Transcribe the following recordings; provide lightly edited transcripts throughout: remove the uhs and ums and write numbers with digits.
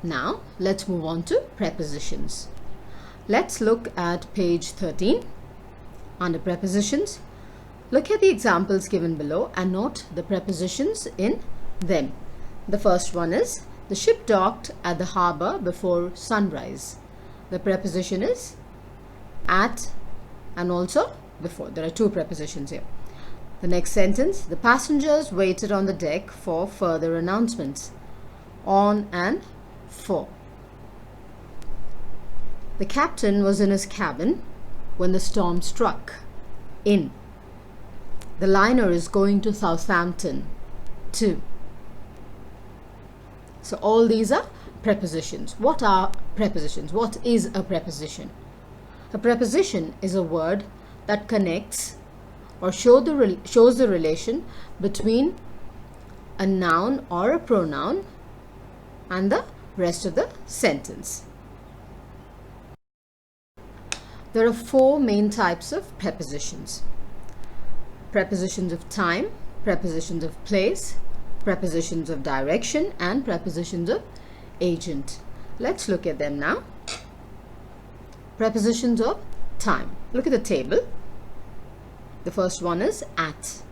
Now let's move on to prepositions. Let's look at page 13. Under prepositions, look at the examples given below and note the prepositions in them. The first one is, the ship docked at the harbor before sunrise. The preposition is at and also before. There are two prepositions here. The next sentence, the passengers waited on the deck for further announcements. On and for. The captain was in his cabin when the storm struck. In. The liner is going to Southampton. To. So all these are prepositions. What are prepositions? What is a preposition? A preposition is a word that connects or shows the relation between a noun or a pronoun and the rest of the sentence. There are four main types of prepositions. Prepositions of time, prepositions of place, prepositions of direction, and prepositions of agent. Let's look at them now. Prepositions of time. Look at the table. The first one is at.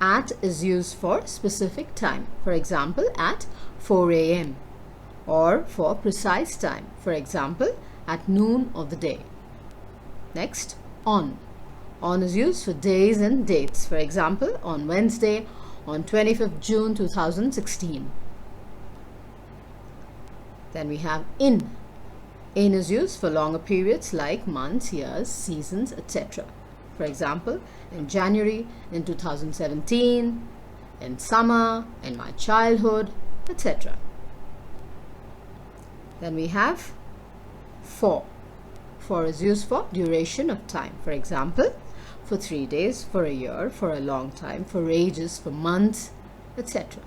At is used for specific time. For example, at 4 a.m. or for precise time. For example, at noon of the day. Next, on. On is used for days and dates. For example, on Wednesday, on 25th June 2016. Then we have in. In is used for longer periods like months, years, seasons, etc. For example, in January, in 2017, in summer, in my childhood, etc. Then we have for. For is used for duration of time. For example, for 3 days, for a year, for a long time, for ages, for months, etc.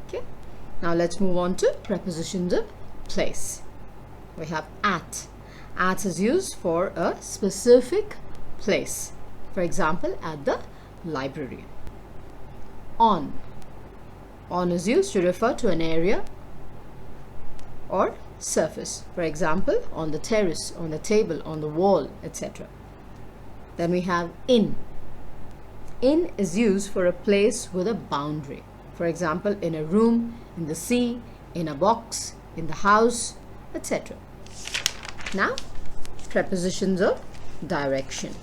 Okay. Now let's move on to prepositions of place. We have at. At is used for a specific place. For example, at the library. On. On is used to refer to an area or surface. For example, on the terrace, on the table, on the wall, etc. Then we have in. In is used for a place with a boundary. For example, in a room, in the sea, in a box, in the house, etc. Now, prepositions of direction.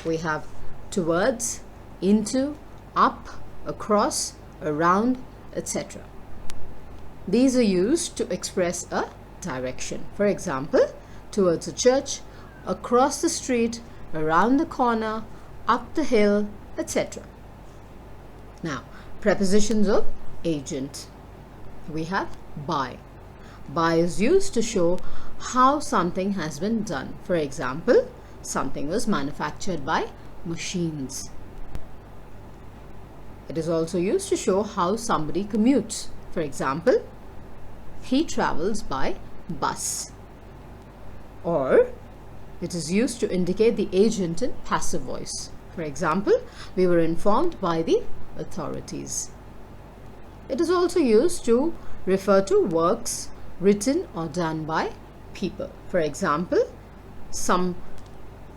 We have towards, into, up, across, around, etc. These are used to express a direction. For example, towards a church, across the street, around the corner, up the hill, etc. Now, prepositions of agent. We have by. By is used to show how something has been done. For example, something was manufactured by machines. It is also used to show how somebody commutes. For example, he travels by bus. Or it is used to indicate the agent in passive voice. For example, we were informed by the authorities. It is also used to refer to works written or done by people. For example, some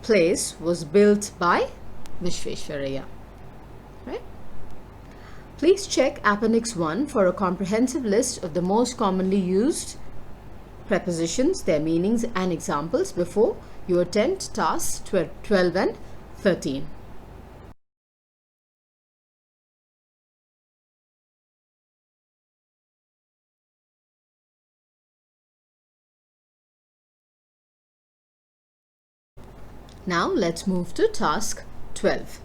place was built by Vishveshwaraya. Right? Please check Appendix 1 for a comprehensive list of the most commonly used prepositions, their meanings and examples before you attempt tasks 12 and 13. Now let's move to task 12.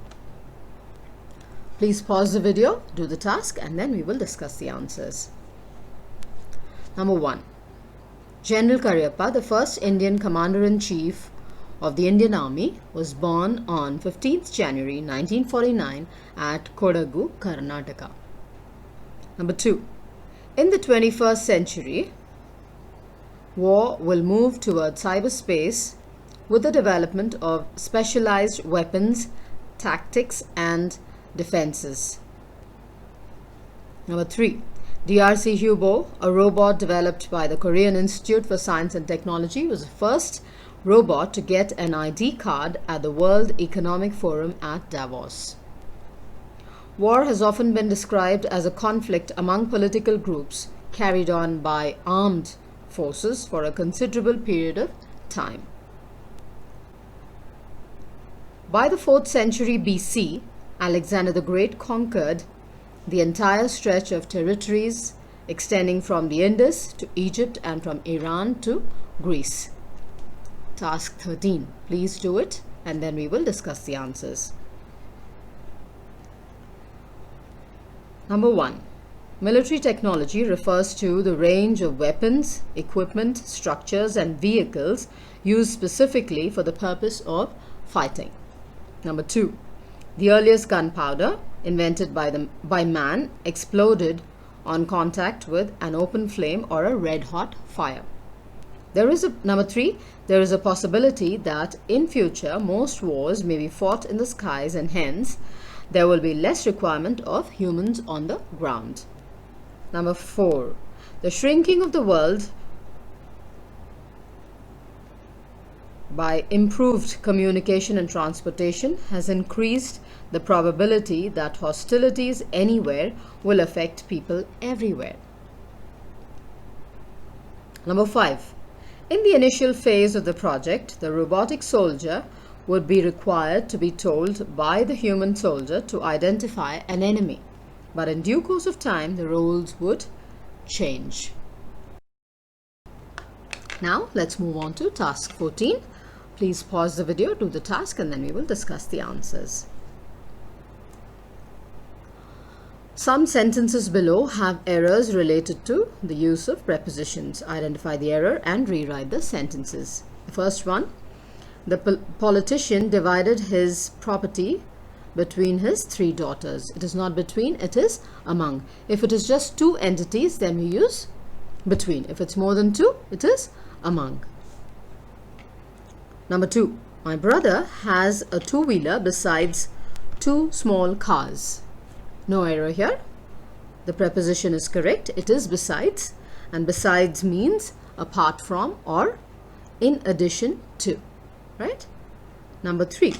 Please pause the video, do the task, and then we will discuss the answers. Number 1. General Cariappa, the first Indian Commander-in-Chief of the Indian Army, was born on 15th January 1949 at Kodagu, Karnataka. Number 2. In the 21st century, war will move towards cyberspace with the development of specialized weapons, tactics, and defenses. Number 3. DRC Hubo, a robot developed by the Korean Institute for Science and Technology, was the first robot to get an ID card at the World Economic Forum at Davos. War has often been described as a conflict among political groups carried on by armed forces for a considerable period of time. By the 4th century BC, Alexander the Great conquered the entire stretch of territories extending from the Indus to Egypt and from Iran to Greece. Task 13. Please do it and then we will discuss the answers. Number 1. Military technology refers to the range of weapons, equipment, structures and vehicles used specifically for the purpose of fighting. Number 2. The earliest gunpowder, invented by man, exploded on contact with an open flame or a red-hot fire. Number 3. There is a possibility that in future most wars may be fought in the skies and hence there will be less requirement of humans on the ground. Number 4. The shrinking of the world by improved communication and transportation has increased the probability that hostilities anywhere will affect people everywhere. Number 5. In the initial phase of the project, the robotic soldier would be required to be told by the human soldier to identify an enemy. But in due course of time, the roles would change. Now, let's move on to task 14. Please pause the video, do the task, and then we will discuss the answers. Some sentences below have errors related to the use of prepositions. Identify the error and rewrite the sentences. The first one, the politician divided his property between his 3 daughters. It is not between, it is among. If it is just 2 entities, then we use between. If it's more than 2, it is among. Number 2, my brother has a 2-wheeler besides 2 small cars. No error here. The preposition is correct. It is besides, and besides means apart from or in addition to, right? Number 3,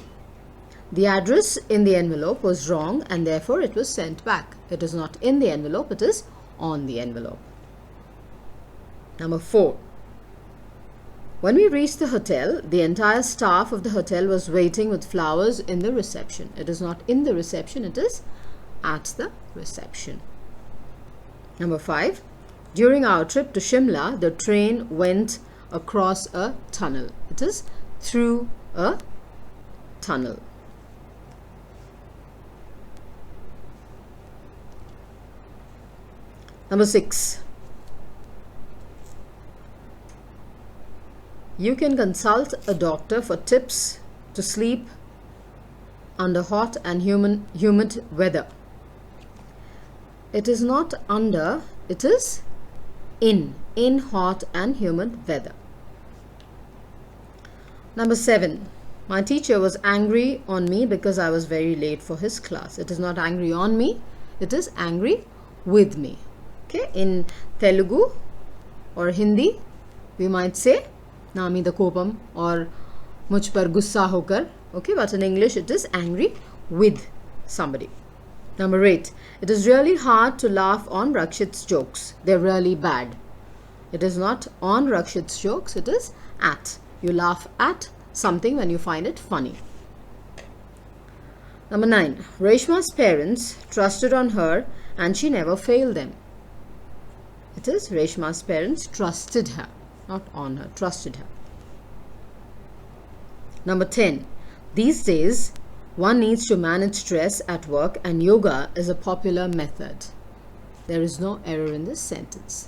the address in the envelope was wrong and therefore it was sent back. It is not in the envelope, it is on the envelope. Number 4, when we reached the hotel, the entire staff of the hotel was waiting with flowers in the reception. It is not in the reception, it is at the reception. Number 5, during our trip to Shimla, the train went across a tunnel. It is through a tunnel. Number 6, you can consult a doctor for tips to sleep under hot and humid weather. It is not under, it is in hot and humid weather. Number 7, my teacher was angry on me because I was very late for his class. It is not angry on me, it is angry with me. Okay, in Telugu or Hindi, we might say ना मीदा कोपम और मुझ पर गुस्सा होकर. Okay, but in English it is angry with somebody. Number 8, it is really hard to laugh on Rakshit's jokes. They're really bad. It is not on Rakshit's jokes, it is at. You laugh at something when you find it funny. Number 9, Reshma's parents trusted on her and she never failed them. It is Reshma's parents trusted her, not on her, trusted her. Number 10, these days one needs to manage stress at work and yoga is a popular method. There is no error in this sentence.